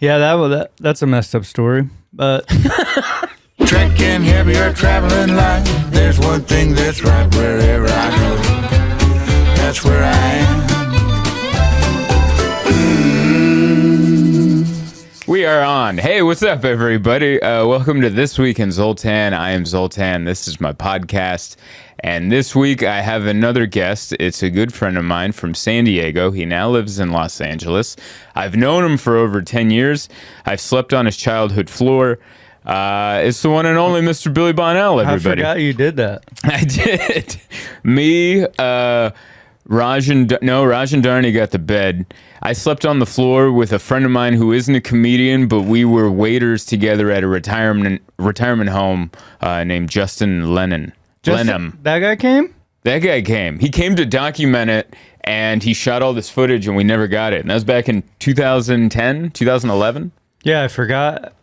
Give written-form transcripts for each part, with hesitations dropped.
Yeah, that's a messed up story. But Trekking heavier, traveling light. There's one thing that's right wherever I go. That's where I am. We are on. Hey, what's up, everybody? Welcome to This Week in Zoltan. I am Zoltan. This is my podcast. And this week I have another guest. It's a good friend of mine from San Diego. He now lives in Los Angeles. I've known him for over 10 years. I've slept on his childhood floor. It's the one and only Mr. Billy Bonnell, everybody. I forgot you did that. I did. Me, Raj and Darnie got the bed. I slept on the floor with a friend of mine who isn't a comedian, but we were waiters together at a retirement home named Justin Lennon. Lenham. That guy came? That guy came. He came to document it, and he shot all this footage, and we never got it. And that was back in 2010, 2011. Yeah, I forgot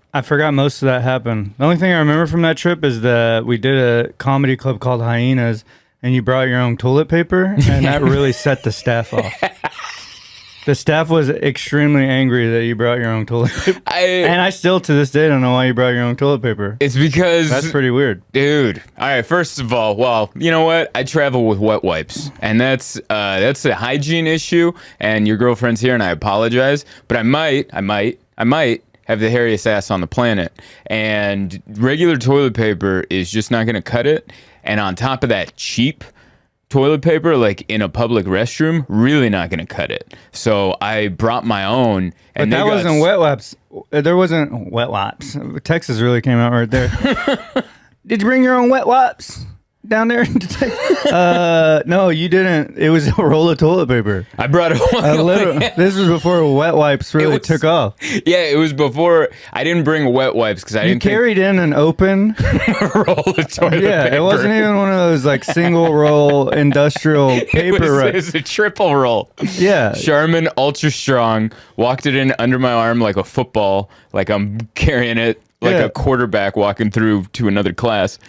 most of that happened. The only thing I remember from that trip is that we did a comedy club called Hyenas, and you brought your own toilet paper, and that really set the staff off. The staff was extremely angry that you brought your own toilet paper. And I still, to this day, don't know why you brought your own toilet paper. It's because... That's pretty weird. Dude. All right, first of all, well, you know what? I travel with wet wipes, and that's a hygiene issue, and your girlfriend's here, and I apologize, but I might have the hairiest ass on the planet, and regular toilet paper is just not going to cut it, and on top of that, cheap toilet paper, like in a public restroom, really not going to cut it. So I brought my own. And but that wasn't wet wipes. There wasn't wet wipes. Texas really came out right there. Did you bring your own wet wipes down there? No, you didn't. It was a roll of toilet paper. I brought it. This was before wet wipes really took off. Yeah, it was before. I didn't bring wet wipes because I didn't. You carried in an open roll of toilet paper. Yeah, it wasn't even one of those like single roll industrial paper. It was a triple roll. Yeah, Charmin Ultra Strong. Walked it in under my arm like a football, like I'm carrying it like a quarterback walking through to another class.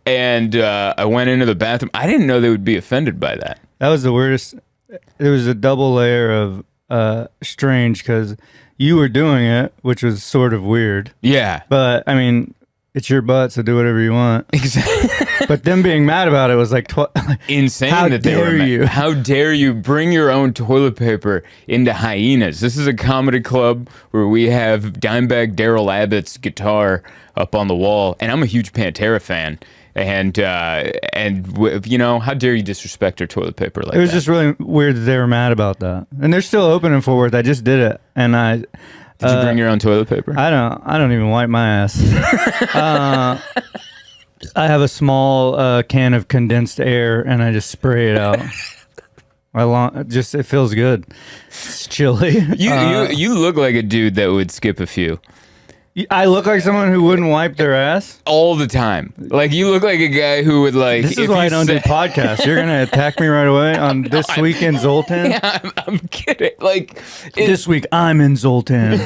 And I went into the bathroom. I didn't know they would be offended by that. That was the weirdest. It was a double layer of strange because you were doing it, which was sort of weird. Yeah. But, I mean, it's your butt, so do whatever you want. Exactly. But them being mad about it was like... insane. How that they dare were mad. you? How dare you bring your own toilet paper into Hyenas? This is a comedy club where we have Dimebag Daryl Abbott's guitar up on the wall. And I'm a huge Pantera fan. And you know, how dare you disrespect our toilet paper like that? It was just really weird that they were mad about that. And they're still open in Fort Worth. I just did it. And Did you bring your own toilet paper? I don't even wipe my ass. I have a small can of condensed air, and I just spray it out. It feels good. It's chilly. You look like a dude that would skip a few. I look like someone who wouldn't wipe their ass? All the time. Like, you look like a guy who would, like... This is why I don't do podcasts. You're going to attack me right away on This Week in Zoltan? Yeah, I'm kidding. Like... This week, I'm in Zoltan.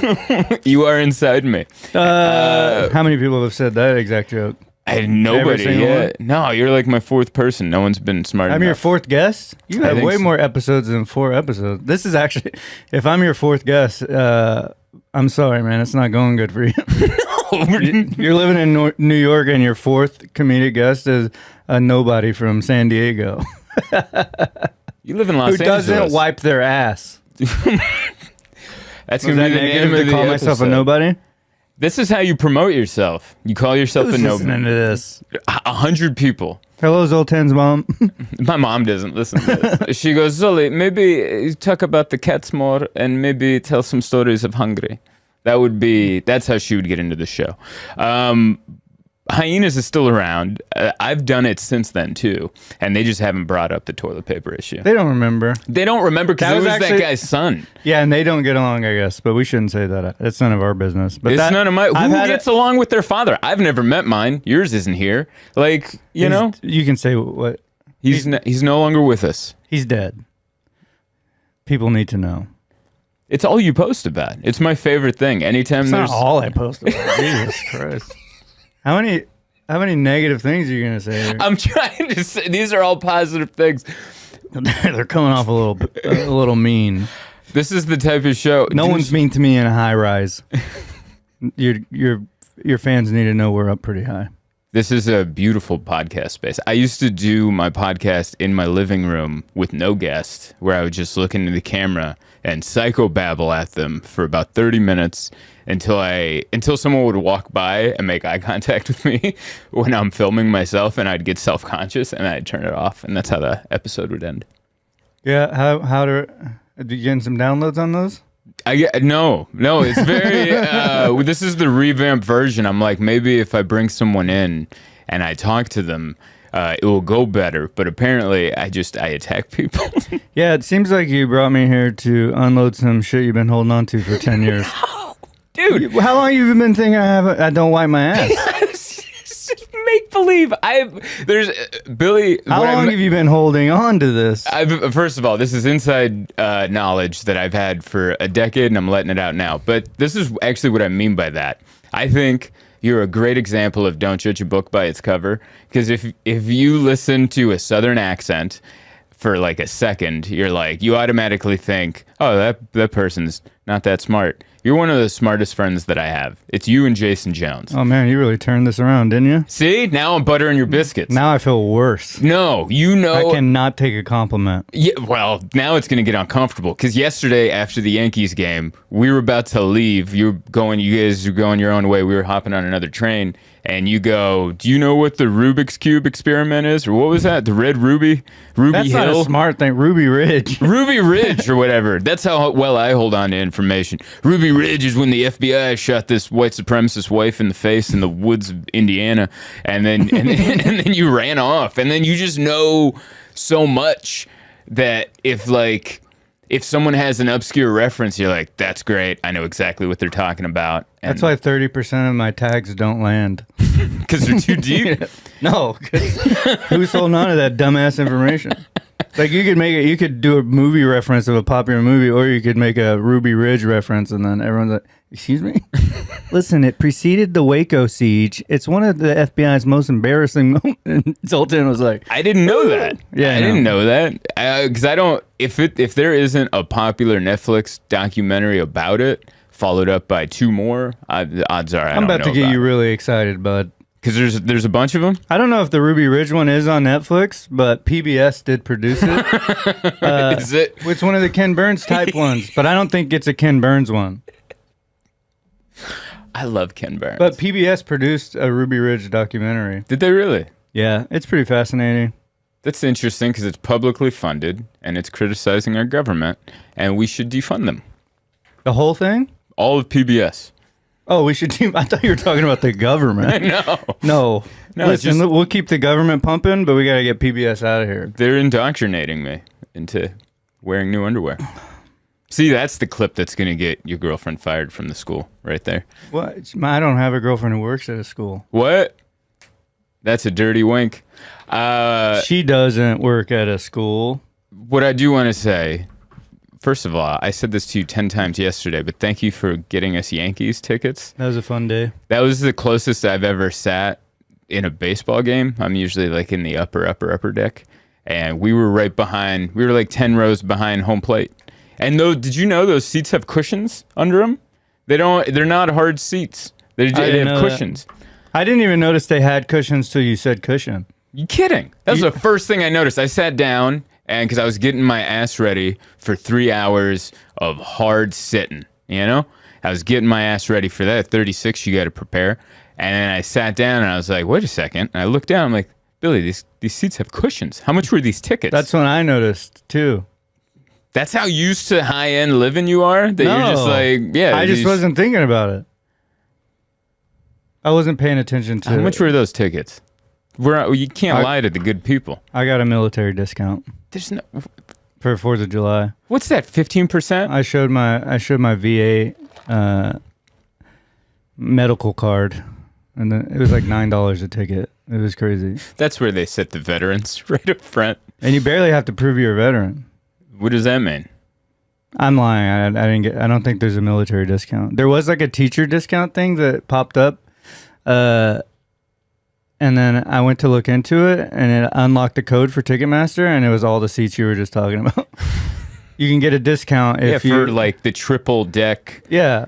You are inside me. How many people have said that exact joke? Nobody yet. No, you're like my fourth person. No one's been smart enough. I'm your fourth guest? You have way more episodes than 4 episodes. This is actually... If I'm your fourth guest... I'm sorry, man. It's not going good for you. No. You're living in New York, and your fourth comedic guest is a nobody from San Diego. You live in Los Angeles. Who doesn't wipe their ass. That's going to be the name of the call myself a nobody? This is how you promote yourself. You call yourself a nobody. Who's listening to this? 100 people. Hello, Zoltan's mom. My mom doesn't listen to this. She goes, Zoli, maybe talk about the cats more and maybe tell some stories of Hungary. That's how she would get into the show. Hyenas is still around. I've done it since then, too. And they just haven't brought up the toilet paper issue. They don't remember. They don't remember because it was that guy's son. Yeah, and they don't get along, I guess. But we shouldn't say that. It's none of our business. But it's none of my... Who gets along with their father? I've never met mine. Yours isn't here. Like, you know? You can say what... He's no longer with us. He's dead. People need to know. It's all you post about. It's my favorite thing. Anytime It's not all I post about. Jesus Christ. How many negative things are you going to say here? I'm trying to say these are all positive things. They're coming off a little mean. This is the type of show. No one's mean to me in a high rise. Your fans need to know we're up pretty high. This is a beautiful podcast space. I used to do my podcast in my living room with no guests, where I would just look into the camera and psychobabble at them for about 30 minutes until someone would walk by and make eye contact with me when I'm filming myself, and I'd get self-conscious and I'd turn it off, and that's how the episode would end. Yeah, did you getting some downloads on those? No, it's very this is the revamped version. I'm like, maybe if I bring someone in and I talk to them, it will go better. But apparently I attack people. Yeah, it seems like you brought me here to unload some shit you've been holding on to for 10 years. Dude, how long have you been thinking I don't wipe my ass? Make believe. There's Billy. How long have you been holding on to this? First of all, this is inside knowledge that I've had for a decade, and I'm letting it out now. But this is actually what I mean by that. I think you're a great example of don't judge a book by its cover. Because if you listen to a Southern accent for like a second, you automatically think, oh, that person's not that smart. You're one of the smartest friends that I have. It's you and Jason Jones. Oh, man, you really turned this around, didn't you? See? Now I'm buttering your biscuits. Now I feel worse. No, I cannot take a compliment. Yeah, well, now it's going to get uncomfortable. Because yesterday, after the Yankees game, we were about to leave. You guys were going your own way. We were hopping on another train. And you go, do you know what the Rubik's Cube experiment is? Or what was that? The Red Ruby Hill? That's not a smart thing. Ruby Ridge. Ruby Ridge or whatever. That's how well I hold on to information. Ruby Ridge is when the FBI shot this white supremacist wife in the face in the woods of Indiana. And then you ran off. And then you just know so much that if someone has an obscure reference, you're like, that's great. I know exactly what they're talking about. And that's why 30% of my tags don't land. Because they're too deep? No, who's holding on to that dumbass information? Like you could do a movie reference of a popular movie, or you could make a Ruby Ridge reference, and then everyone's like, excuse me? Listen, it preceded the Waco siege. It's one of the FBI's most embarrassing moments. And Zoltan was like, I didn't know that. Yeah, I didn't know that. Because I don't, if there isn't a popular Netflix documentary about it, followed up by 2 more, the odds are I'm about to get you really excited, bud. Because there's a bunch of them? I don't know if the Ruby Ridge one is on Netflix, but PBS did produce it. Is it? It's one of the Ken Burns type ones, but I don't think it's a Ken Burns one. I love Ken Burns. But PBS produced a Ruby Ridge documentary. Did they really? Yeah, it's pretty fascinating. That's interesting because it's publicly funded and it's criticizing our government, and we should defund them. The whole thing? All of PBS. Oh, we should. I thought you were talking about the government. No. Listen, we'll keep the government pumping, but we got to get PBS out of here. They're indoctrinating me into wearing new underwear. See, that's the clip that's going to get your girlfriend fired from the school right there. What? I don't have a girlfriend who works at a school. What? That's a dirty wink. She doesn't work at a school. What I do want to say, first of all, I said this to you 10 times yesterday, but thank you for getting us Yankees tickets. That was a fun day. That was the closest I've ever sat in a baseball game. I'm usually like in the upper deck. And we were right behind, we were like 10 rows behind home plate. And did you know those seats have cushions under them? They're not hard seats. They have cushions. That. I didn't even notice they had cushions till you said cushion. You kidding? That was the first thing I noticed. I sat down, and because I was getting my ass ready for 3 hours of hard sitting, I was getting my ass ready for that. At 36, you got to prepare. And then I sat down, and I was like, wait a second. And I looked down, I'm like, Billy, these seats have cushions. How much were these tickets? That's when I noticed, too. That's how used to high-end living you are? That you're just like, yeah. I just wasn't thinking about it. I wasn't paying attention to How much were those tickets? You can't lie to the good people. I got a military discount. There's no... For 4th of July. What's that, 15%? I showed my VA medical card, and then it was like $9 a ticket. It was crazy. That's where they sit the veterans, right up front. And you barely have to prove you're a veteran. What does that mean? I'm lying. I don't think there's a military discount. There was like a teacher discount thing that popped up. And then I went to look into it, and it unlocked the code for Ticketmaster, and it was all the seats you were just talking about. you can get a discount if for like the triple deck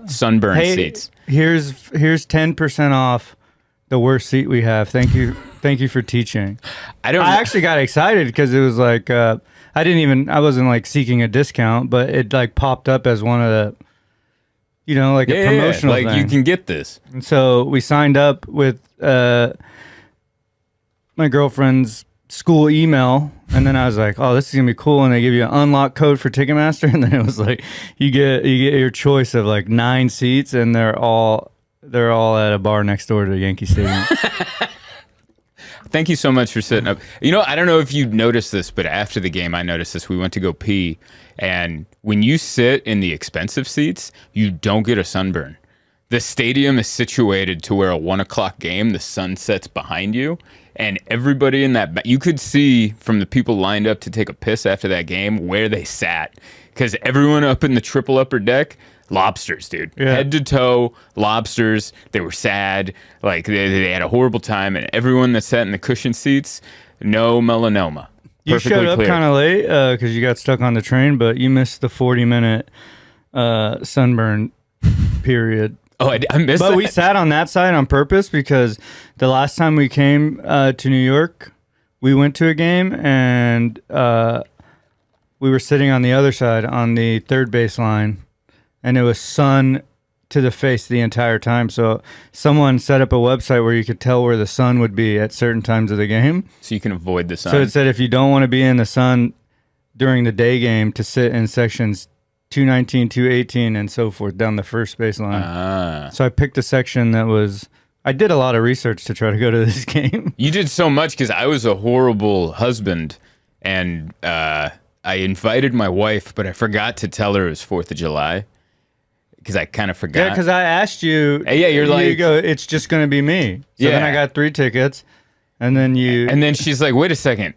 sunburn seats. Here's 10% off the worst seat we have. Thank you for teaching. I actually got excited because it was like I wasn't like seeking a discount, but it like popped up as one of the, like a promotional like thing. You can get this. And so we signed up with my girlfriend's school email, and then I was like, oh, this is gonna be cool, and they give you an unlock code for Ticketmaster, and then it was like you get your choice of like 9 seats, and they're all at a bar next door to Yankee Stadium. Thank you so much for sitting up. I don't know if you noticed this, but after the game I noticed this. We went to go pee, and when you sit in the expensive seats, you don't get a sunburn. The stadium is situated to where a 1:00 game, the sun sets behind you, and everybody in that, you could see from the people lined up to take a piss after that game where they sat, because everyone up in the triple upper deck, lobsters, dude. Yeah. Head to toe, lobsters. They were sad. Like, they had a horrible time, and everyone that sat in the cushion seats, no melanoma. You showed up kind of late because you got stuck on the train, but you missed the 40-minute sunburn period. Oh, I missed that. But we sat on that side on purpose because the last time we came to New York, we went to a game, and we were sitting on the other side on the third base line, and it was sun to the face the entire time. So someone set up a website where you could tell where the sun would be at certain times of the game. So you can avoid the sun. So it said if you don't want to be in the sun during the day game, to sit in sections 219, 218, and so forth down the first base line. So I picked a section that was... I did a lot of research to try to go to this game. You did so much because I was a horrible husband, and I invited my wife, but I forgot to tell her it was 4th of July because I kind of forgot. Yeah, because I asked you. Yeah, you're like... You go, it's just going to be me. So then I got 3 tickets, and then you... And then she's like, wait a second.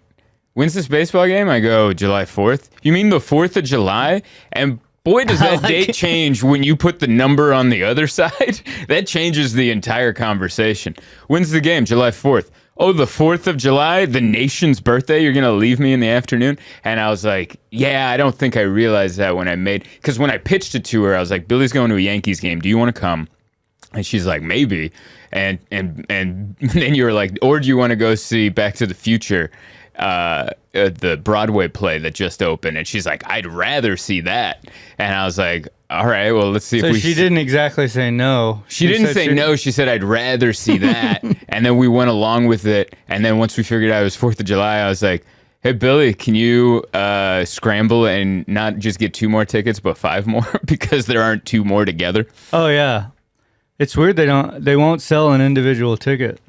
When's this baseball game? I go, July 4th. You mean the 4th of July? And boy, does that date change when you put the number on the other side. That changes the entire conversation. When's the game? July 4th. Oh, the 4th of July, the nation's birthday? You're going to leave me in the afternoon? And I was like, yeah, I don't think I realized that when I made... Because when I pitched it to her, I was like, Billy's going to a Yankees game. Do you want to come? And she's like, maybe. And then you were like, or do you want to go see Back to the Future? The Broadway play that just opened, and she's like, I'd rather see that. And I was like, all right, well, let's see if we... So she didn't exactly say no. She didn't say no. She said, I'd rather see that. And then we went along with it. And then once we figured out it was 4th of July, I was like, hey, Billy, can you scramble and not just get 2 more tickets, but 5 more? Because there aren't 2 more together. Oh, yeah. It's weird they won't sell an individual ticket.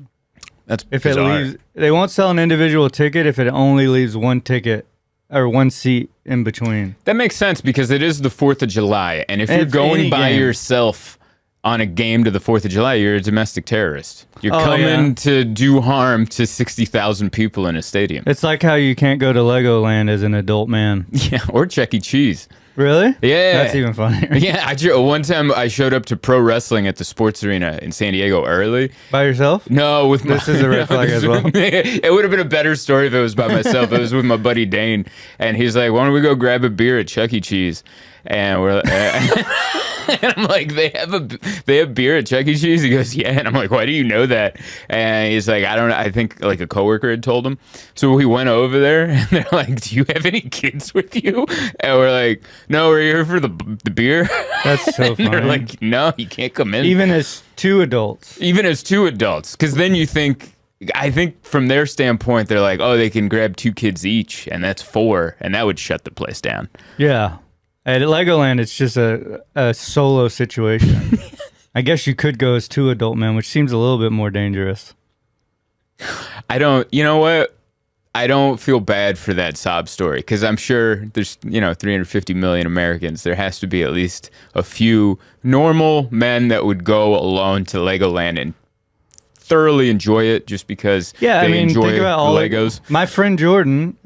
That's if bizarre. It leaves, they won't sell an individual ticket if it only leaves 1 ticket or 1 seat in between. That makes sense because it is the 4th of July, and if you're going by yourself on a game to the 4th of July, you're a domestic terrorist. You're coming to do harm to 60,000 people in a stadium. It's like how you can't go to Legoland as an adult man. Yeah, or Chuck E. Cheese. Really? Yeah. That's even funnier. Yeah, one time I showed up to pro wrestling at the sports arena in San Diego early. By yourself? No, with This is a red flag as well. It would have been a better story if it was by myself. It was with my buddy Dane, and he's like, why don't we go grab a beer at Chuck E. Cheese? And we're and I'm like, they have beer at Chuck E. Cheese? He goes, yeah. And I'm like, why do you know that? And he's like, I don't know. I think like a coworker had told him. So we went over there, and they're like, do you have any kids with you? And we're like, no, we're here for the beer. That's so funny. They're like, no, you can't come in. Even as 2 adults. Even as 2 adults. Because then you think... I think from their standpoint, they're like, oh, they can grab 2 kids each, and that's 4, and that would shut the place down. Yeah. At Legoland, it's just a solo situation. I guess you could go as 2 adult men, which seems a little bit more dangerous. You know what? I don't feel bad for that sob story because I'm sure there's, 350 million Americans. There has to be at least a few normal men that would go alone to Legoland and thoroughly enjoy it just because they enjoy think about all Legos. My friend Jordan,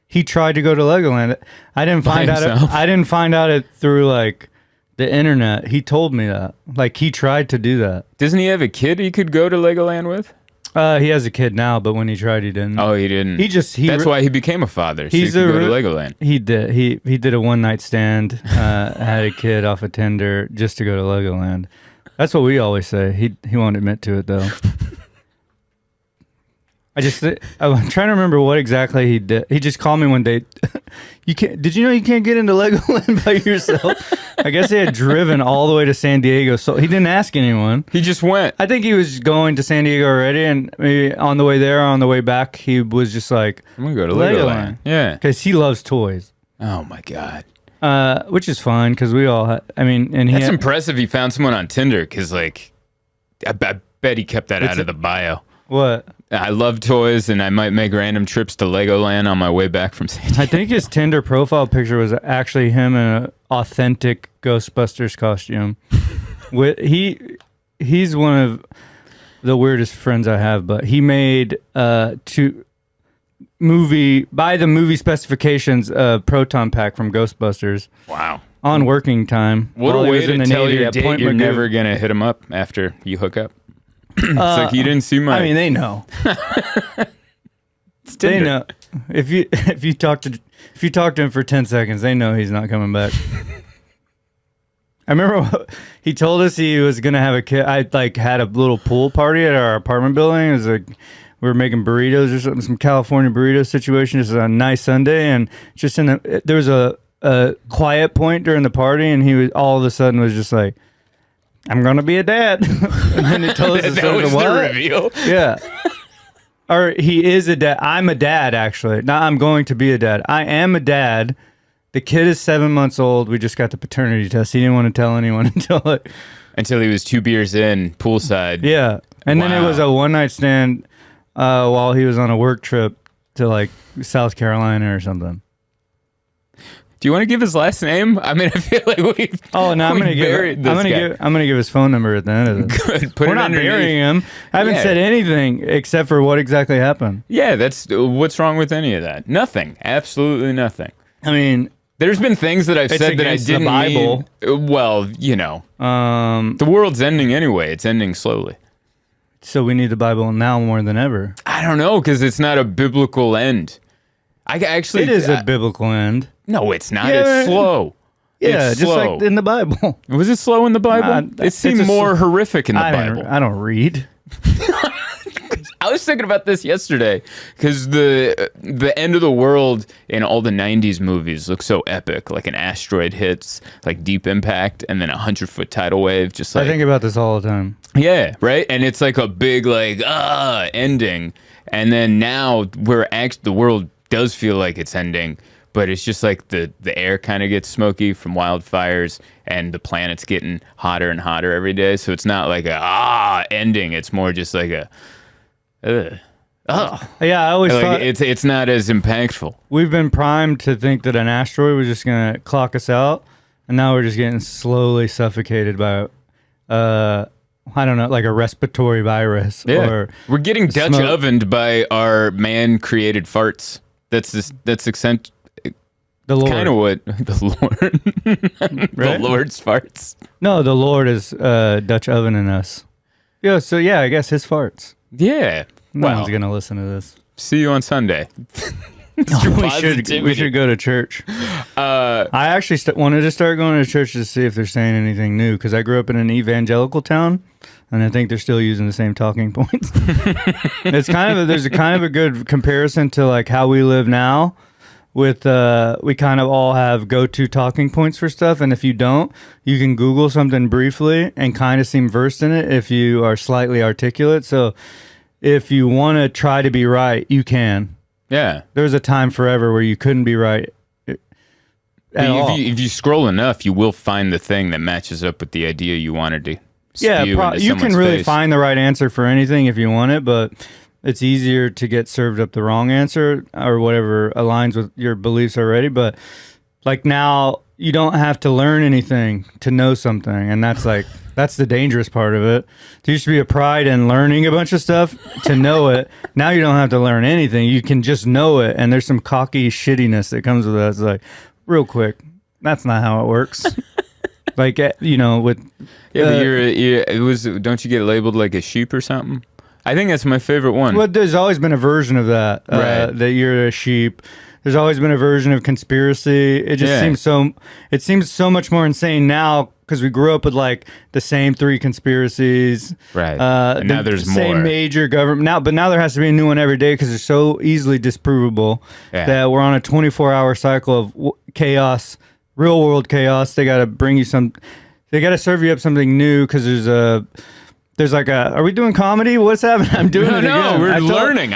he tried to go to Legoland. I didn't find out. I didn't find out it through like the internet. He told me that. Like he tried to do that. Doesn't he have a kid he could go to Legoland with? He has a kid now, but when he tried, he didn't. Oh, he didn't. That's why he became a father. So he could go to Legoland. He did. He did a one night stand. Had a kid off of Tinder just to go to Legoland. That's what we always say. He won't admit to it though. I'm trying to remember what exactly he did. He just called me one day. Did you know you can't get into Legoland by yourself? I guess he had driven all the way to San Diego, so he didn't ask anyone. He just went. I think he was going to San Diego already, and maybe on the way there, or on the way back, he was just like, "I'm gonna go to Legoland." Yeah, because he loves toys. Oh my god. Which is fine because we all. That's impressive. He found someone on Tinder because, like, I bet he kept that out of the bio. What? I love toys, and I might make random trips to Legoland on my way back from San Diego. I think his Tinder profile picture was actually him in an authentic Ghostbusters costume. He's one of the weirdest friends I have, but he made by the movie specifications proton pack from Ghostbusters. Wow. On working time. What a way to tell your date you're never going to hit him up after you hook up. It's like you didn't see my. I mean, they know. They know. If you talk to him for 10 seconds, they know he's not coming back. I remember he told us he was gonna have a kid. I had a little pool party at our apartment building. It was like we were making burritos or something, some California burrito situation. It was a nice Sunday, and just there was a quiet point during the party, and he was all of a sudden was just like, I'm gonna be a dad. And then he told us that was the reveal. Yeah. Or he is a dad. I'm a dad, actually. Not I'm going to be a dad. I am a dad. The kid is 7 months old. We just got the paternity test. He didn't want to tell anyone until he was 2 beers in, poolside. Yeah. And then it was a one night stand while he was on a work trip to South Carolina or something. Do you want to give his last name? I mean, I feel like we've. Oh no, I'm gonna give his phone number at the end of this. Good. We're not burying him. I haven't said anything except for what exactly happened. Yeah, that's what's wrong with any of that. Nothing. Absolutely nothing. I mean, there's been things that I've said that I didn't the Bible. mean. Well, the world's ending anyway. It's ending slowly. So we need the Bible now more than ever. I don't know, because it's not a biblical end. It is a biblical end. No, it's not. Yeah, it's slow. Yeah, it's just slow. like in the Bible. Was it slow in the Bible? It seemed more horrific in the Bible. I don't read. I was thinking about this yesterday because the end of the world in all the 90s movies looks so epic. Like an asteroid hits, like Deep Impact, and then 100-foot tidal wave. Just like, I think about this all the time. Yeah, right? And it's like a big ending. And then now the world does feel like it's ending. But it's just like the air kind of gets smoky from wildfires, and the planet's getting hotter and hotter every day. So it's not like ending. It's more just like a Yeah, I always thought it's not as impactful. We've been primed to think that an asteroid was just gonna clock us out, and now we're just getting slowly suffocated by I don't know, like a respiratory virus. Yeah. Or we're getting Dutch ovened by our man-created farts. That's the Lord. Kind of what the Lord, right? The Lord's farts. No, the Lord is Dutch ovening us. Yeah, so yeah, I guess his farts. Yeah, no one's gonna listen to this. See you on Sunday. we should go to church. I actually wanted to start going to church to see if they're saying anything new because I grew up in an evangelical town, and I think they're still using the same talking points. There's kind of a good comparison to like how we live now. With we kind of all have go-to talking points for stuff, and if you don't, you can Google something briefly and kind of seem versed in it if you are slightly articulate. So if you want to try to be right, you can. Yeah. There's a time forever where you couldn't be right at all. If you scroll enough, you will find the thing that matches up with the idea you wanted to spew into you can really face. find the right answer for anything if you want it, but it's easier to get served up the wrong answer or whatever aligns with your beliefs already. But like now, you don't have to learn anything to know something, and that's the dangerous part of it. There used to be a pride in learning a bunch of stuff to know it. Now you don't have to learn anything. You can just know it, and there's some cocky shittiness that comes with that. It's like, real quick, that's not how it works. Like, with... Yeah, but don't you get labeled like a sheep or something? I think that's my favorite one. Well, there's always been a version of that. Right. That you're a sheep. There's always been a version of conspiracy. It just seems so much more insane now because we grew up with like the same 3 conspiracies. Right. And now there's same more. major government. But now there has to be a new one every day because they're so easily disprovable that we're on a 24-hour cycle of chaos, real world chaos. They got to bring you they got to serve you up something new because there's like are we doing comedy? What's happening? I'm doing it again. We're learning.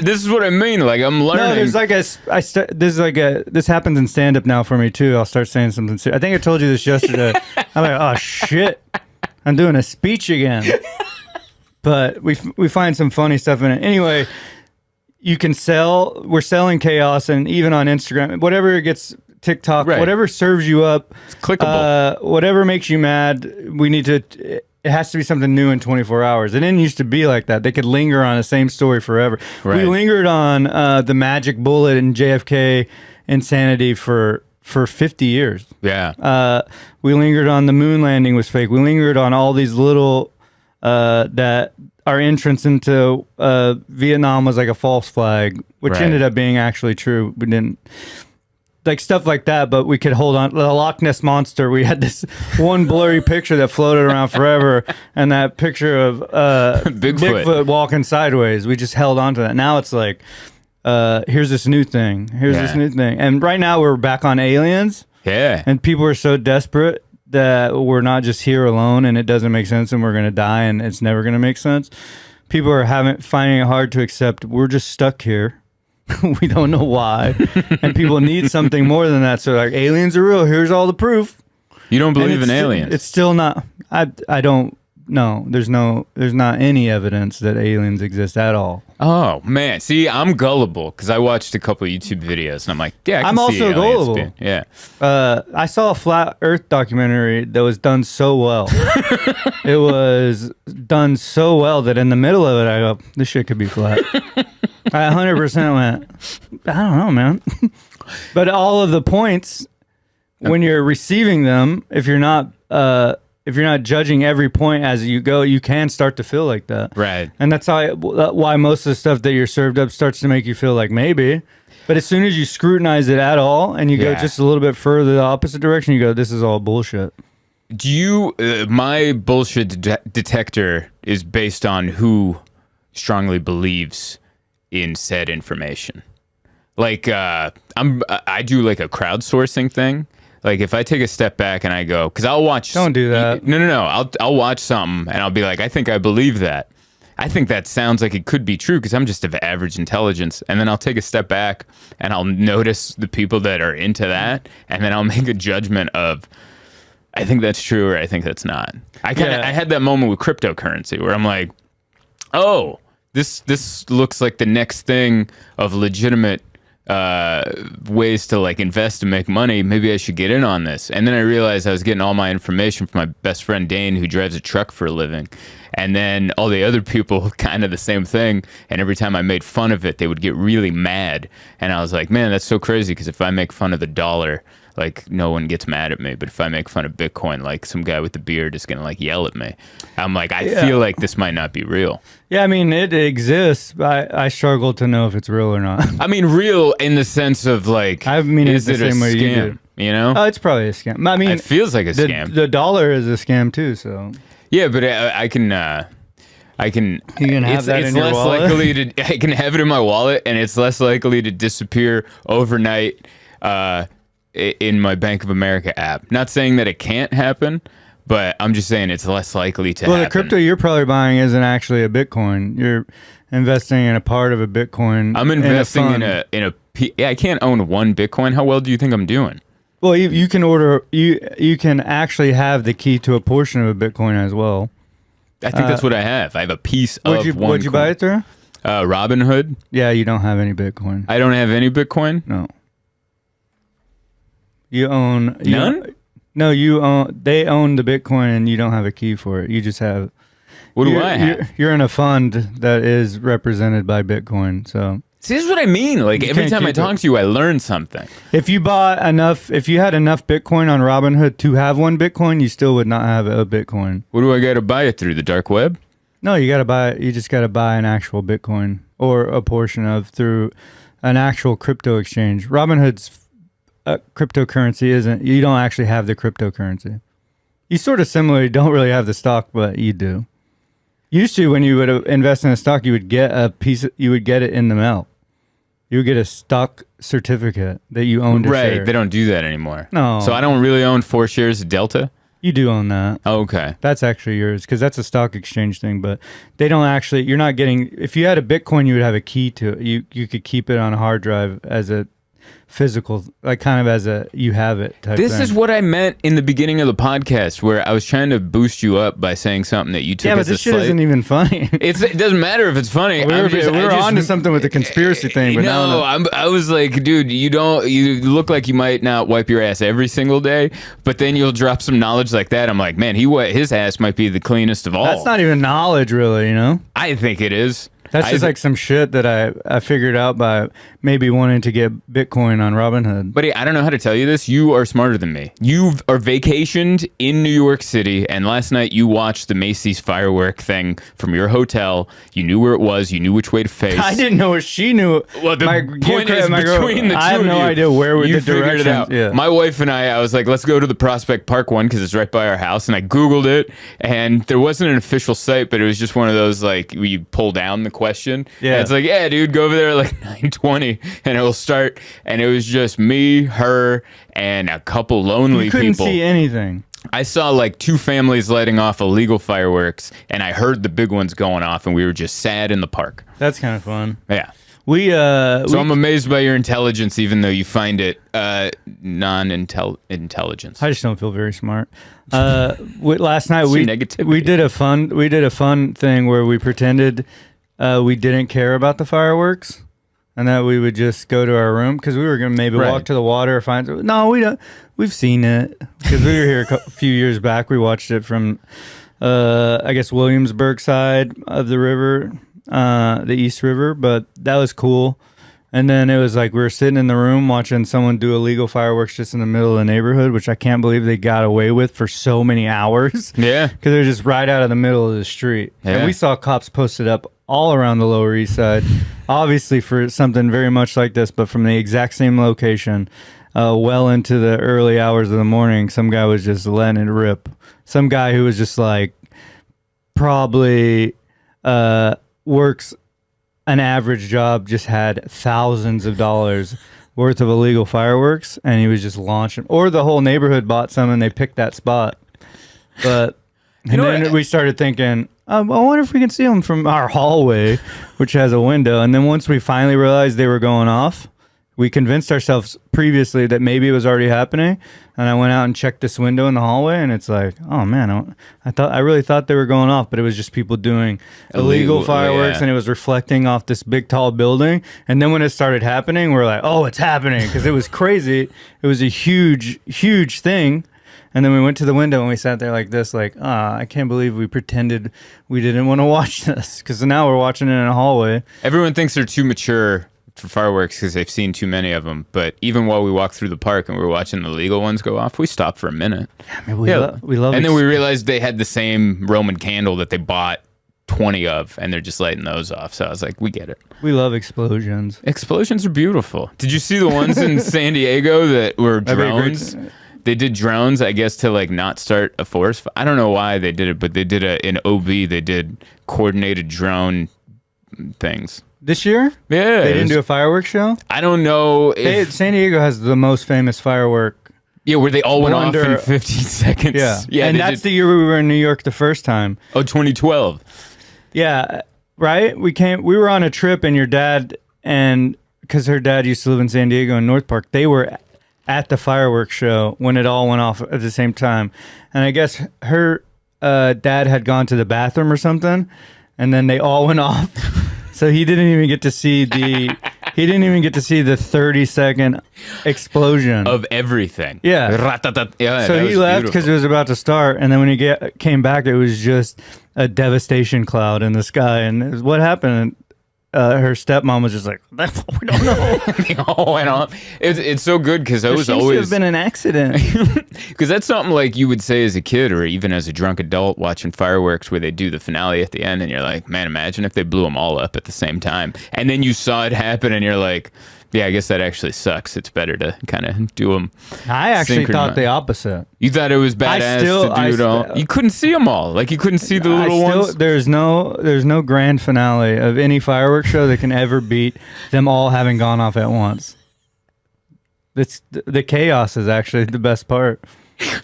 This is what I mean. Like I'm learning. No, there's like this happens in stand up now for me too. I'll start saying something serious. I think I told you this yesterday. I'm like, oh shit, I'm doing a speech again. But we find some funny stuff in it. Anyway, we're selling chaos, and even on Instagram, whatever gets TikTok, whatever serves you up, it's clickable. Whatever makes you mad, it has to be something new in 24 hours. It didn't used to be like that. They could linger on the same story forever. Right. We lingered on the magic bullet and JFK insanity for 50 years. Yeah. We lingered on the moon landing was fake. We lingered on all these little that our entrance into Vietnam was like a false flag, which ended up being actually true. We didn't. Like stuff like that, but we could hold on. The Loch Ness Monster, we had this one blurry picture that floated around forever, and that picture of Bigfoot walking sideways. We just held on to that. Now it's like, here's this new thing. And right now we're back on aliens. Yeah. And people are so desperate that we're not just here alone, and it doesn't make sense, and we're gonna die, and it's never gonna make sense. People are finding it hard to accept we're just stuck here. We don't know why, and people need something more than that. So like, aliens are real. Here's all the proof. You don't believe in aliens? It's still not. I don't. No, there's not any evidence that aliens exist at all. Oh man, see, I'm gullible because I watched a couple of YouTube videos and I'm like, yeah, I'm also gullible. Yeah. I saw a flat Earth documentary that was done so well. It was done so well that in the middle of it, I go, this shit could be flat. I 100% went, I don't know, man. But all of the points, when you're receiving them, if you're not judging every point as you go, you can start to feel like that. Right. And that's why most of the stuff that you're served up starts to make you feel like maybe. But as soon as you scrutinize it at all and you go just a little bit further the opposite direction, you go, this is all bullshit. Do you, my bullshit detector is based on who strongly believes in said information. Like, I do like a crowdsourcing thing. Like if I take a step back and I go, because I'll watch. Don't do that. No. I'll watch something and I'll be like, I think I believe that. I think that sounds like it could be true because I'm just of average intelligence. And then I'll take a step back and I'll notice the people that are into that, and then I'll make a judgment of, I think that's true or I think that's not. I had that moment with cryptocurrency where I'm like, oh, this looks like the next thing of legitimate ways to like invest and make money. Maybe I should get in on this. And then I realized I was getting all my information from my best friend Dane, who drives a truck for a living. And then all the other people kind of the same thing. And every time I made fun of it, they would get really mad. And I was like, man, that's so crazy, because if I make fun of the dollar, like no one gets mad at me. But if I make fun of Bitcoin, like some guy with the beard is gonna like yell at me. I'm like, I feel like this might not be real. Yeah, I mean, it exists, but I struggle to know if it's real or not. I mean, real in the sense of like, I mean, is it's it the same a way scam? you do. You know? Oh, it's probably a scam. I mean, it feels like a scam. The dollar is a scam too, so. Yeah, but I can. You can have that in your wallet? I can have it in my wallet, and it's less likely to disappear overnight in my Bank of America app. Not saying that it can't happen, but I'm just saying it's less likely to happen. Well, the crypto you're probably buying isn't actually a Bitcoin. You're investing in a part of a Bitcoin. I'm investing in a. I can't own one Bitcoin. How well do you think I'm doing? Well, you can you can actually have the key to a portion of a Bitcoin as well. I think that's what I have. I have a piece of one. What'd you buy it through? Robinhood. Yeah, you don't have any Bitcoin. I don't have any Bitcoin? No. You own... None? No, you own... They own the Bitcoin and you don't have a key for it. You just have... What do I have? You're in a fund that is represented by Bitcoin, so... See, this is what I mean. Like, every time I talk to you, I learn something. If you had enough Bitcoin on Robinhood to have one Bitcoin, you still would not have a Bitcoin. What do I got to buy it through? The dark web? No, you just gotta buy an actual Bitcoin or a portion of through an actual crypto exchange. Robinhood's cryptocurrency isn't, you don't actually have the cryptocurrency. You sort of similarly don't really have the stock, but you do. Used to, when you would invest in a stock, you would get you would get it in the mail. You would get a stock certificate that you owned a Right, share. they don't do that anymore. No. So I don't really own 4 shares of Delta? You do own that. Oh, okay. That's actually yours because that's a stock exchange thing. But they don't actually. You're not getting. If you had a Bitcoin, you would have a key to it. You could keep it on a hard drive as a physical, like kind of as a you have it type This thing. is what I meant in the beginning of the podcast, where I was trying to boost you up by saying something that you took Yeah, but as a this shit slight. isn't even funny. It doesn't matter if it's funny. we were on to something with the conspiracy thing, but No, I was like, dude, you look like you might not wipe your ass every single day, but then you'll drop some knowledge like that. I'm like, man, his ass might be the cleanest of all. that's not even knowledge, really. You know, I think it is. that's just like some shit that I figured out by maybe wanting to get Bitcoin on Robinhood. Buddy, I don't know how to tell you this. You are smarter than me. You are vacationed in New York City, and last night you watched the Macy's firework thing from your hotel. You knew where it was. You knew which way to face. I didn't know what she knew. Well, the point is, between the two I have of no you, idea where we you the figured directions. it out. Yeah. My wife and I was like, let's go to the Prospect Park one because it's right by our house. And I Googled it, and there wasn't an official site, but it was just one of those like where you pull down the question. Yeah. And it's like, yeah, dude, go over there at like 9:20, and it will start. And it was just me, her, and a couple lonely You couldn't people. see anything. I saw like 2 families lighting off illegal fireworks, and I heard the big ones going off, and we were just sad in the park. That's kind of fun. Yeah. So I'm amazed by your intelligence, even though you find it non-intelligence. I just don't feel very smart. Last night It's we your negativity. we did a fun thing where we pretended we didn't care about the fireworks, and that we would just go to our room because we were gonna maybe Right. walk to the water or find. No, we don't. We've seen it because we were here a few years back. We watched it from, I guess Williamsburg side of the river, the East River, but that was cool. And then it was like we were sitting in the room watching someone do illegal fireworks just in the middle of the neighborhood, which I can't believe they got away with for so many hours. Yeah. Because they're just right out of the middle of the street. Yeah. And we saw cops posted up all around the Lower East Side, obviously for something very much like this, but from the exact same location, well into the early hours of the morning. Some guy was just letting it rip. Some guy who was just like probably works an average job, just had thousands of dollars worth of illegal fireworks, and he was just launching. Or the whole neighborhood bought some, and they picked that spot. But and then we started thinking, I wonder if we can see them from our hallway, which has a window. And then once we finally realized they were going off, we convinced ourselves previously that maybe it was already happening. And I went out and checked this window in the hallway, and it's like, oh man, I really thought they were going off, but it was just people doing illegal fireworks, yeah. and it was reflecting off this big tall building. And then when it started happening, we're like, oh, it's happening, because it was crazy. It was a huge thing. And then we went to the window and we sat there like this, like, I can't believe we pretended we didn't want to watch this, because now we're watching it in a hallway. Everyone thinks they're too mature for fireworks because they've seen too many of them. But even while we walked through the park and we were watching the legal ones go off, we stopped for a minute. I mean, we love And then we realized they had the same Roman candle that they bought 20 of, and they're just lighting those off. So I was like, we get it. we love explosions. Explosions are beautiful. Did you see the ones in San Diego that were That'd be a great- drones? They did drones, I guess, to like not start a forest. I don't know why they did it, but they did in OB. They did coordinated drone things. This year? Yeah, They didn't do a fireworks show? I don't know if San Diego has the most famous firework. yeah, where they all went off Wonder- in 15 seconds. Yeah. And they that's did- the year we were in New York the first time. 2012. Yeah, right? We were on a trip, and your dad, and because her dad used to live in San Diego in North Park, they were at the fireworks show when it all went off at the same time. And I guess her dad had gone to the bathroom or something, and then they all went off. So he didn't even get to see the 30-second explosion Of everything. Yeah. Ratatat- yeah, So that he was left beautiful. because it was about to start, and then when he came back, it was just a devastation cloud in the sky. And what happened? her stepmom was just like, we don't know. Oh, I don't. It's so good because I There was seems to always have been an accident. because that's something like you would say as a kid or even as a drunk adult watching fireworks where they do the finale at the end and you're like, man, imagine if they blew them all up at the same time. And then you saw it happen and you're like, yeah, I guess that actually sucks. It's better to kind of do them. I actually thought the opposite. You thought it was badass to do it all. You couldn't see them all. Like you couldn't see the little ones. There's no grand finale of any fireworks show that can ever beat them all having gone off at once. It's the chaos is actually the best part.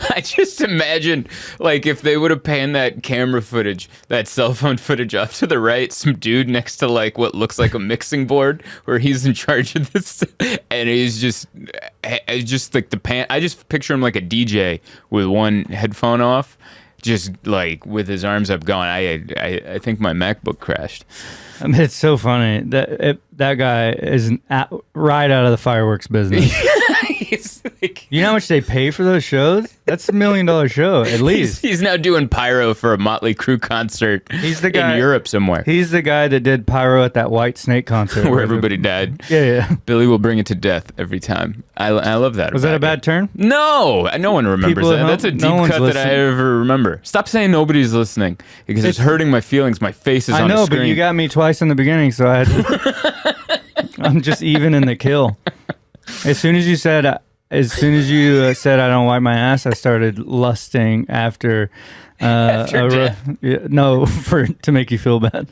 I just imagine, like, if they would have panned that camera footage, that cell phone footage off to the right, some dude next to, like, what looks like a mixing board where he's in charge of this, and he's just like the pan. I just picture him like a DJ with one headphone off, just, like, with his arms up going, I think my MacBook crashed. I mean, it's so funny that guy is right out of the fireworks business. He's like, you know how much they pay for those shows? That's $1 million show at least. He's now doing pyro for a Motley Crue concert. He's the guy in Europe somewhere. He's the guy that did pyro at that White Snake concert where everybody died. Yeah. Billy will bring it to death every time. I love that. Was that a bad turn? No, no one remembers People that. That's a deep cut that I ever remember. Stop saying nobody's listening because it's hurting my feelings. My face is on the screen. But you got me twice in the beginning, so I had to, I'm just even in the kill. As soon as you said I don't wipe my ass, I started lusting after. To make you feel bad.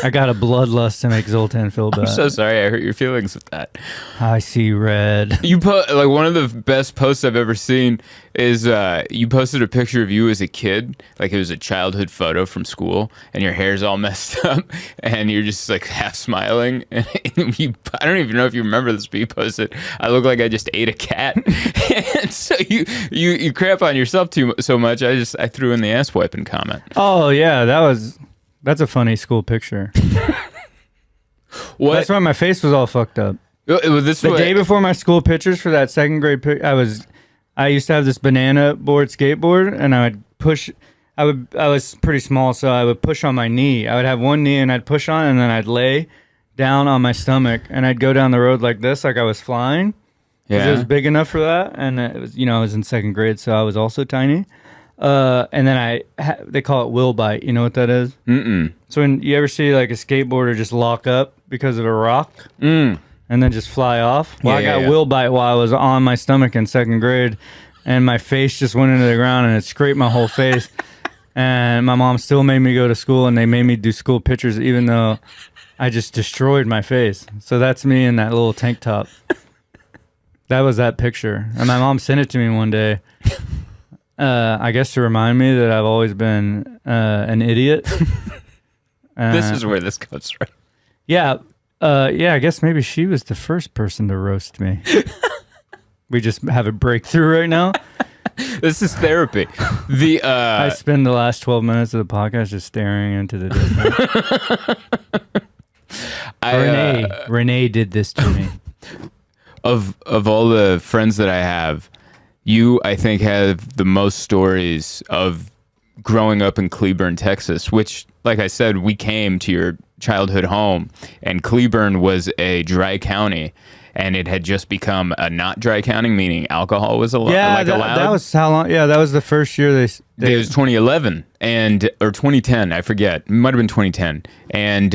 I got a bloodlust to make Zoltan feel bad. I'm so sorry I hurt your feelings with that. I see red. You put like one of the best posts I've ever seen is you posted a picture of you as a kid, like it was a childhood photo from school, and your hair's all messed up, and you're just like half smiling. And I don't even know if you remember this, but you posted, "I look like I just ate a cat," and so you crap on yourself so much. I threw in the ass wiping comment. Oh yeah, that's a funny school picture. What? That's why my face was all fucked up. The day before my school pictures for that second grade pic, I used to have this banana board skateboard, and I would push. I was pretty small, so I would push on my knee. I would have one knee, and I'd push on, and then I'd lay down on my stomach, and I'd go down the road like this, like I was flying. Yeah, it was big enough for that, and it was, I was in second grade, so I was also tiny. And then they call it will bite. You know what that is? Mm-mm. So when you ever see like a skateboarder just lock up because of a rock and then just fly off? Well, I got will bite while I was on my stomach in second grade, and my face just went into the ground and it scraped my whole face. And my mom still made me go to school, and they made me do school pictures even though I just destroyed my face. So that's me in that little tank top. That was that picture. And my mom sent it to me one day. I guess to remind me that I've always been an idiot. This is where this comes from. Yeah. I guess maybe she was the first person to roast me. We just have a breakthrough right now. This is therapy. I spend the last 12 minutes of the podcast just staring into the distance. Renee did this to me. Of all the friends that I have, you, I think, have the most stories of growing up in Cleburne, Texas, which, like I said, we came to your childhood home, and Cleburne was a dry county, and it had just become a not dry county, meaning alcohol was allowed. That was how long? Yeah, that was the first year they it was 2011 or 2010, I forget. It might have been 2010. And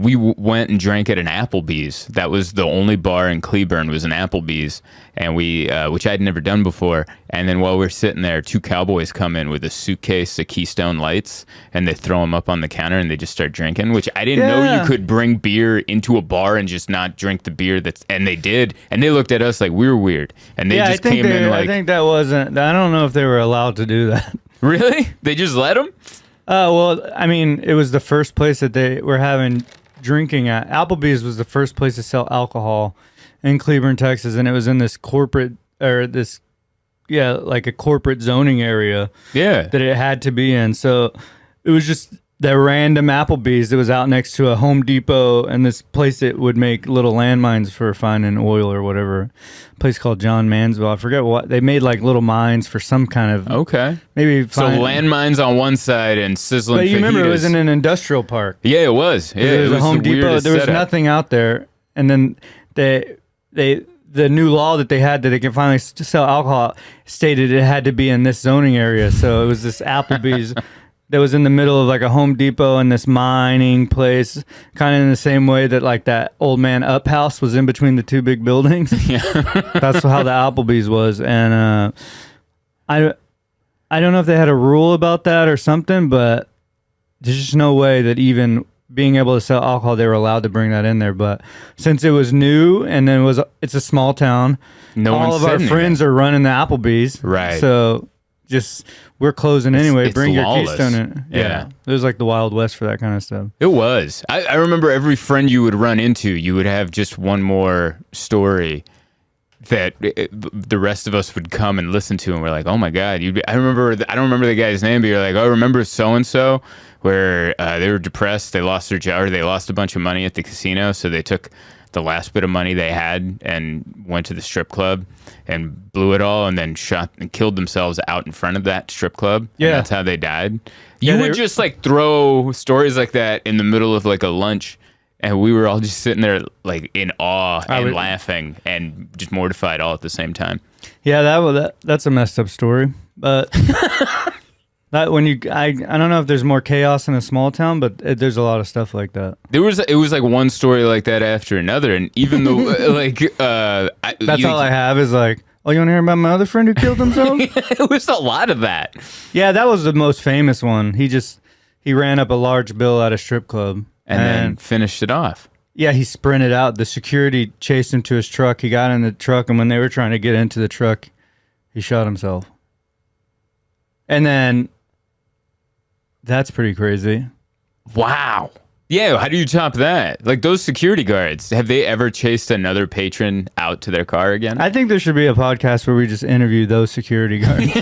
we went and drank at an Applebee's. That was the only bar in Cleburne was an Applebee's, and we which I'd never done before. And then while we're sitting there, two cowboys come in with a suitcase of Keystone Lights, and they throw them up on the counter, and they just start drinking, which I didn't know you could bring beer into a bar and just not drink the beer. And they did. And they looked at us like we were weird. And they just came in like... I think that wasn't... I don't know if they were allowed to do that. Really? They just let them? Well, I mean, it was the first place that they were having drinking at. Applebee's was the first place to sell alcohol in Cleburne, Texas, and it was in this corporate like a corporate zoning area. Yeah. That it had to be in. So it was just random Applebee's that was out next to a Home Depot and this place that would make little landmines for finding oil or whatever. A place called John Mansville. I forget what they made, like little mines for some kind of maybe. So landmines on one side and sizzling. But you remember it fajitas. was in an industrial park. Yeah, it was. Yeah, There was a Home the Depot. weirdest There was setup. nothing out there, and then the new law that they had that they can finally sell alcohol stated it had to be in this zoning area. So it was this Applebee's that was in the middle of like a Home Depot and this mining place, kind of in the same way that like that old man Up house was in between the two big buildings. Yeah. That's how the Applebee's was, and I don't know if they had a rule about that or something, but there's just no way that even being able to sell alcohol, they were allowed to bring that in there. But since it was new and then it's a small town, all of our friends are running the Applebee's. Right. So just we're closing anyway. It's Bring lawless. your Keystone in. Yeah. It was like the Wild West for that kind of stuff. It was. I remember every friend you would run into, you would have just one more story that the rest of us would come and listen to, and we're like, oh my God. I don't remember the guy's name, but you're like, oh, remember so-and-so, where they were depressed, they lost their job, or they lost a bunch of money at the casino, so they took the last bit of money they had and went to the strip club and blew it all and then shot and killed themselves out in front of that strip club. Yeah. And that's how they died. Yeah, You would just like throw stories like that in the middle of like a lunch, and we were all just sitting there like in awe and laughing and just mortified all at the same time. Yeah, that's a messed up story. But that I don't know if there's more chaos in a small town, but there's a lot of stuff like that. It was like one story like that after another, and even though That's all I have is like, oh, you want to hear about my other friend who killed himself? It was a lot of that. Yeah, that was the most famous one. He ran up a large bill at a strip club And then finished it off. Yeah, he sprinted out. The security chased him to his truck. He got in the truck, and when they were trying to get into the truck, he shot himself. And then that's pretty crazy. Wow. Yeah, how do you top that? Like those security guards, have they ever chased another patron out to their car again? I think there should be a podcast where we just interview those security guards.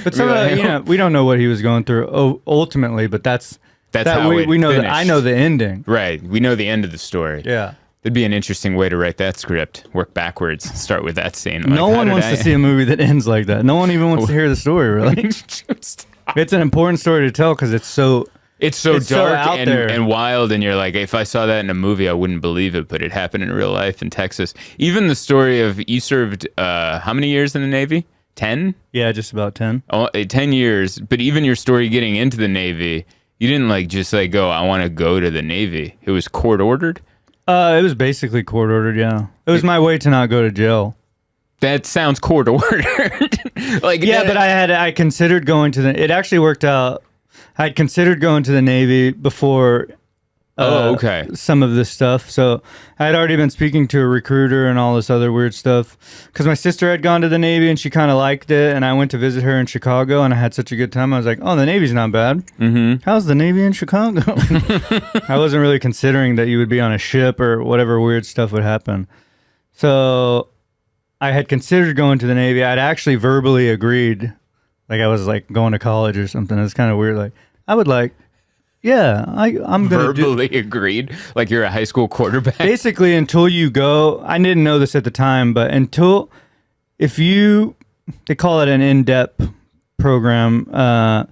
But some of the, we don't know what he was going through ultimately, but that's how we know finished. that. I know the ending. Right. We know the end of the story. Yeah. It'd be an interesting way to write that script. Work backwards. Start with that scene. No one wants to see a movie that ends like that. No one even wants to hear the story, really. It's an important story to tell because it's so dark out there. and wild, and you're like, if I saw that in a movie, I wouldn't believe it, but it happened in real life in Texas. Even the story of you served how many years in the Navy? 10? Yeah, just about 10. 10 years. But even your story getting into the Navy, you didn't just go, I want to go to the Navy. It was court ordered? It was basically court ordered, yeah. It was my way to not go to jail. That sounds court ordered. But I considered going to it actually worked out. I had considered going to the Navy before some of this stuff. So I had already been speaking to a recruiter and all this other weird stuff because my sister had gone to the Navy and she kind of liked it. And I went to visit her in Chicago and I had such a good time. I was like, oh, the Navy's not bad. Mm-hmm. How's the Navy in Chicago? I wasn't really considering that you would be on a ship or whatever weird stuff would happen. So I had considered going to the Navy. I'd actually verbally agreed. Like I was like going to college or something. It was kind of weird. Like I would like, yeah, I'm going to verbally agreed. Like you're a high school quarterback. Basically, until you go, I didn't know this at the time, but they call it an in-depth program.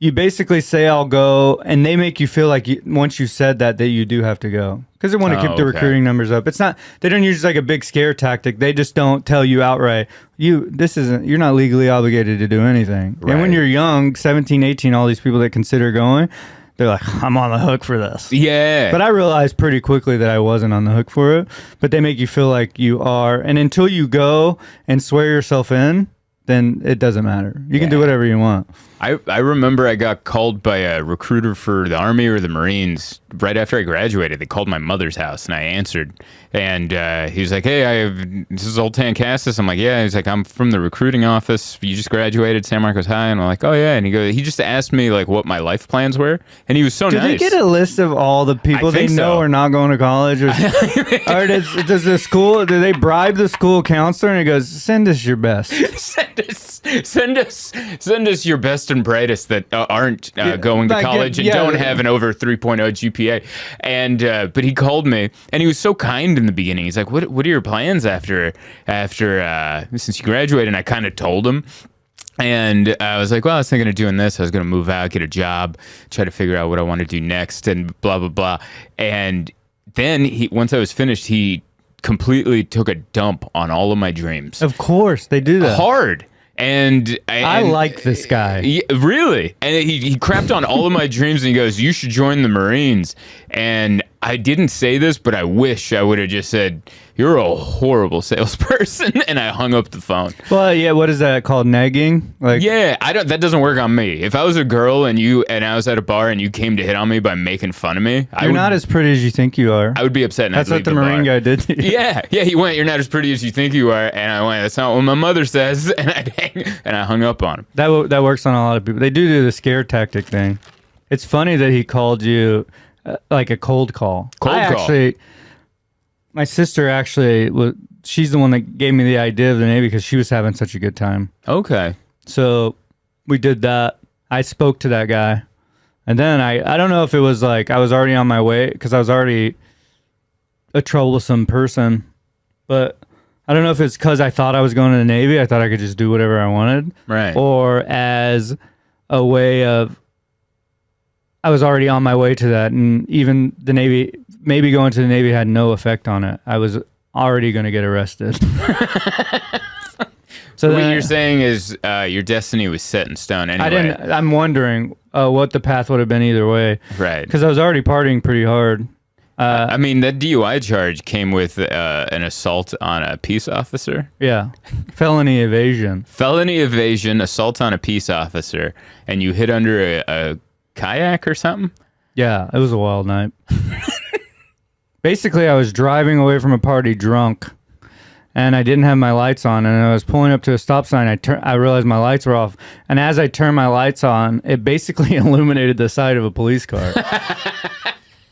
You basically say I'll go, and they make you feel like once you said that you do have to go because they want to keep the recruiting numbers up. It's not. They don't use like a big scare tactic. They just don't tell you outright. You're not legally obligated to do anything. Right. And when you're young, 17, 18, all these people that consider going, they're like, I'm on the hook for this. Yeah. But I realized pretty quickly that I wasn't on the hook for it. But they make you feel like you are, and until you go and swear yourself in, then it doesn't matter. You can do whatever you want. I remember I got called by a recruiter for the Army or the Marines right after I graduated. They called my mother's house, and I answered. And he was like, hey, this is Zoltan Kaszas. I'm like, yeah. He's like, I'm from the recruiting office. You just graduated San Marcos High. And I'm like, oh, yeah. And he just asked me like what my life plans were. And he was so nice. Do they get a list of all the people they know are not going to college? Or does the school, do they bribe the school counselor and he goes, send us your best? Send us your best best and brightest that aren't going to college and don't have an over 3.0 GPA. And but he called me, and he was so kind in the beginning. He's like, "What are your plans after since you graduated?" And I kind of told him. And I was like, well, I was thinking of doing this. I was going to move out, get a job, try to figure out what I want to do next, and blah, blah, blah. And then once I was finished, he completely took a dump on all of my dreams. Of course, they do that. Hard. And I like this guy. Really? And he crapped on all of my dreams, and he goes, you should join the Marines. And I didn't say this, but I wish I would have just said, you're a horrible salesperson, and I hung up the phone. Well, yeah, what is that called? Nagging? Like, yeah, that doesn't work on me. If I was a girl and I was at a bar and you came to hit on me by making fun of me, you're not as pretty as you think you are. I would be upset. And that's what the Marine guy did to you. Yeah, he went, you're not as pretty as you think you are, and I went, that's not what my mother says, and I hung up on him. That works on a lot of people. They do the scare tactic thing. It's funny that he called you like a cold call. My sister actually she's the one that gave me the idea of the Navy because she was having such a good time. Okay. So we did that. I spoke to that guy. And then I don't know if it was like I was already on my way because I was already a troublesome person. But I don't know if it's because I thought I was going to the Navy. I thought I could just do whatever I wanted. Right. Or as a way of I was already on my way to that. And even the Navy, maybe going to the Navy had no effect on it. I was already going to get arrested. So what you're saying is your destiny was set in stone anyway. I'm wondering what the path would have been either way. Right. Because I was already partying pretty hard. I mean, that DUI charge came with an assault on a peace officer. Yeah. Felony evasion. Felony evasion, assault on a peace officer, and you hid under a kayak or something? Yeah, it was a wild night. Basically, I was driving away from a party drunk, and I didn't have my lights on, and I was pulling up to a stop sign. I realized my lights were off, and as I turned my lights on, it basically illuminated the side of a police car.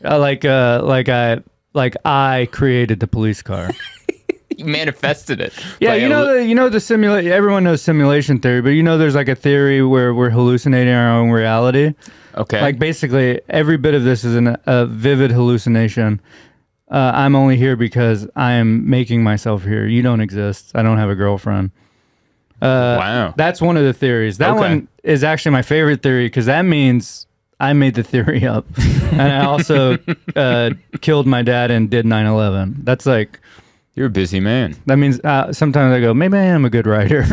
Like I created the police car. You manifested it. Yeah, the simulation. Everyone knows simulation theory, but there's like a theory where we're hallucinating our own reality. Okay. Like basically, every bit of this is a vivid hallucination. I'm only here because I am making myself here. You don't exist. I don't have a girlfriend. Wow. That's one of the theories. That one is actually my favorite theory because that means I made the theory up. And I also killed my dad and did 9/11. That's like... You're a busy man. That means sometimes I go, maybe I am a good writer.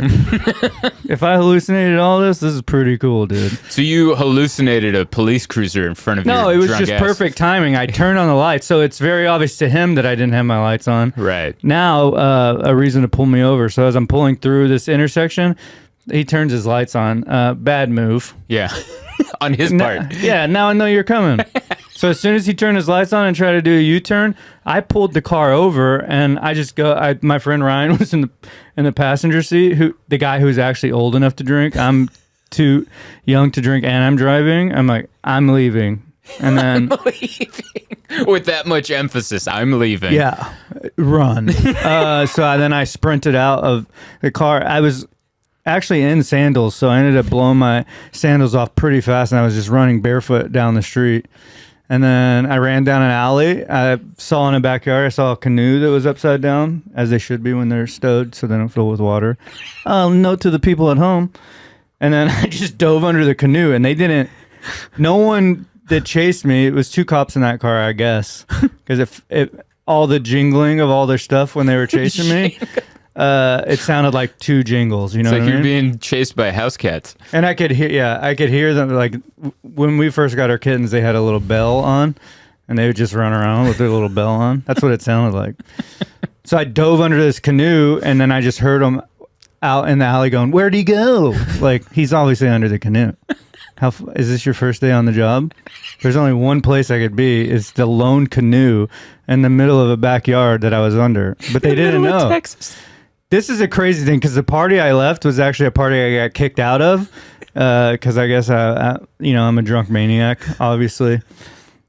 If I hallucinated all this is pretty cool, dude. So you hallucinated a police cruiser in front of you? No, it was just perfect timing. I turned on the lights, so it's very obvious to him that I didn't have my lights on. Right. Now, a reason to pull me over. So as I'm pulling through this intersection, he turns his lights on. Bad move. Yeah. On his part. Yeah, now I know you're coming. So as soon as he turned his lights on and tried to do a U-turn, I pulled the car over and I just go. My friend Ryan was in the passenger seat. The guy who's actually old enough to drink. I'm too young to drink, and I'm driving. I'm like, I'm leaving, and then I'm leaving. With that much emphasis, I'm leaving. Yeah, run. So then I sprinted out of the car. I was actually in sandals, so I ended up blowing my sandals off pretty fast, and I was just running barefoot down the street. And then I ran down an alley. I saw in a backyard, I saw a canoe that was upside down, as they should be when they're stowed, so they don't fill with water. Note to the people at home. And then I just dove under the canoe, and they didn't. No one that chased me. It was two cops in that car, I guess, because if all the jingling of all their stuff when they were chasing me. It sounded like two jingles, It's like what I you're mean? being chased by house cats. And I could hear them, like, when we first got our kittens, they had a little bell on, and they would just run around with their little bell on. That's what it sounded like. So I dove under this canoe, and then I just heard him out in the alley going, "Where'd he go?" Like, he's obviously under the canoe. Is this your first day on the job? There's only one place I could be. It's the lone canoe in the middle of a backyard that I was under. But they didn't know. Texas. This is a crazy thing because the party I left was actually a party I got kicked out of because I guess I'm a drunk maniac, obviously.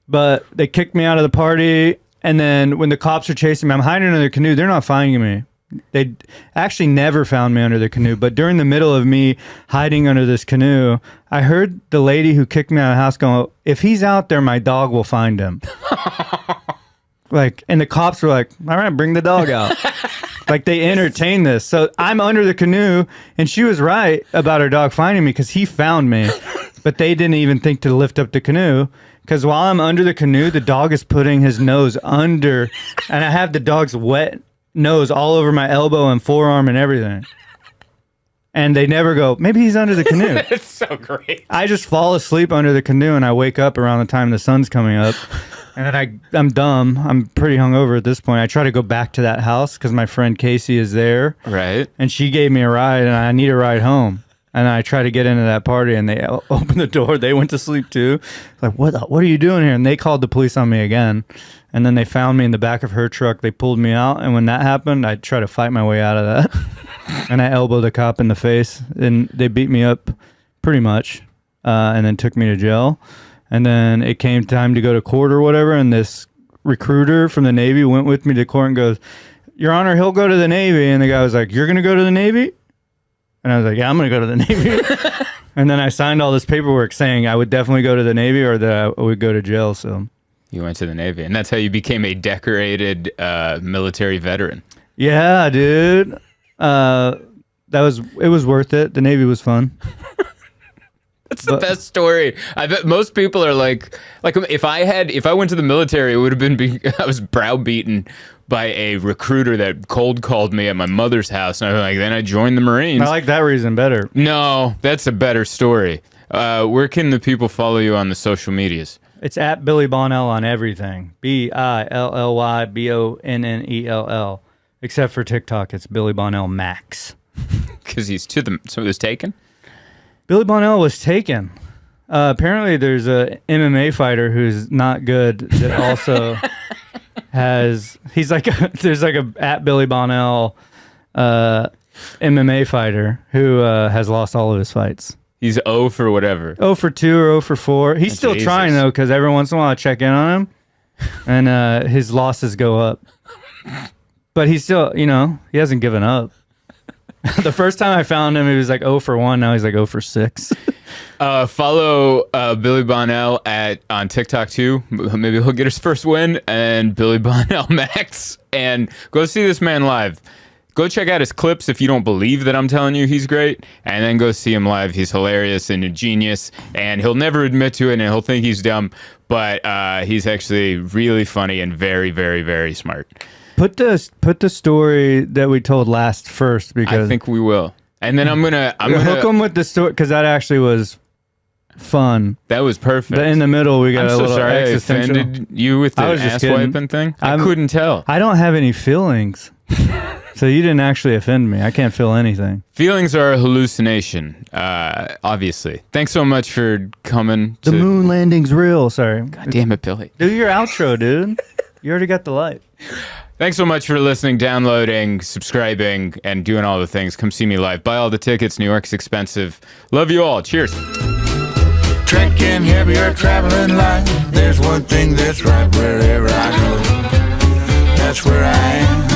But they kicked me out of the party, and then when the cops are chasing me, I'm hiding in the canoe. They're not finding me. They actually never found me under the canoe, but during the middle of me hiding under this canoe, I heard the lady who kicked me out of the house going, "If he's out there, my dog will find him." Like, and the cops were like, "All right, bring the dog out." Like, they entertained this. So I'm under the canoe, and she was right about her dog finding me because he found me, but they didn't even think to lift up the canoe. Because while I'm under the canoe, the dog is putting his nose under, and I have the dog's wet nose all over my elbow and forearm and everything. And they never go, maybe he's under the canoe. It's so great. I just fall asleep under the canoe and I wake up around the time the sun's coming up. And then I'm dumb. I'm pretty hungover at this point. I try to go back to that house because my friend Casey is there. Right. And she gave me a ride and I need a ride home. And I try to get into that party and they opened the door. They went to sleep too. Like, what are you doing here? And they called the police on me again. And then they found me in the back of her truck. They pulled me out. And when that happened, I tried to fight my way out of that. And I elbowed a cop in the face. And they beat me up pretty much. And then took me to jail. And then it came time to go to court or whatever. And this recruiter from the Navy went with me to court and goes, "Your Honor, he'll go to the Navy." And the guy was like, "You're going to go to the Navy?" And I was like, "Yeah, I'm going to go to the Navy." And then I signed all this paperwork saying I would definitely go to the Navy or that I would go to jail. So You went to the Navy, and that's how you became a decorated military veteran. yeah, dude, it was worth it. The Navy was fun. That's the best story. I bet most people are like if I went to the military, it would have been I was browbeaten by a recruiter that cold called me at my mother's house, and I was like, then I joined the Marines. I like that reason better. No, that's a better story. Where can the people follow you on the social medias? It's at Billy Bonnell on everything. BILLYBONNELL. Except for TikTok, it's Billy Bonnell Max. Because so it was taken? Billy Bonnell was taken. Apparently, there's a MMA fighter who's not good that also there's like a at Billy Bonnell MMA fighter who has lost all of his fights. He's 0 for whatever. 0 for 2 or 0 for 4. He's still trying though, because every once in a while I check in on him, and his losses go up. But he's still, he hasn't given up. The first time I found him, he was like 0 for 1. Now he's like 0 for 6. Follow Billy Bonnell on TikTok too. Maybe he'll get his first win. And Billy Bonnell Max. And go see this man live. Go check out his clips if you don't believe that I'm telling you he's great. And then go see him live. He's hilarious and a genius. And he'll never admit to it, and he'll think he's dumb. But he's actually really funny and very, very, very smart. Put the story that we told last first, because I think we will. And then I'm gonna hook them with the story, because that actually was fun. That was perfect. But in the middle, we got I'm a so little sorry I existential. offended you with the I was just ass kidding. wiping thing. I couldn't tell. I don't have any feelings, so you didn't actually offend me. I can't feel anything. Feelings are a hallucination, obviously. Thanks so much for coming. The moon landing's real. Sorry. God damn it, Billy. Do your outro, dude. You already got the light. Thanks so much for listening, downloading, subscribing, and doing all the things. Come see me live. Buy all the tickets. New York's expensive. Love you all. Cheers. Trekking heavier, traveling light. There's one thing that's right wherever I go. That's where I am.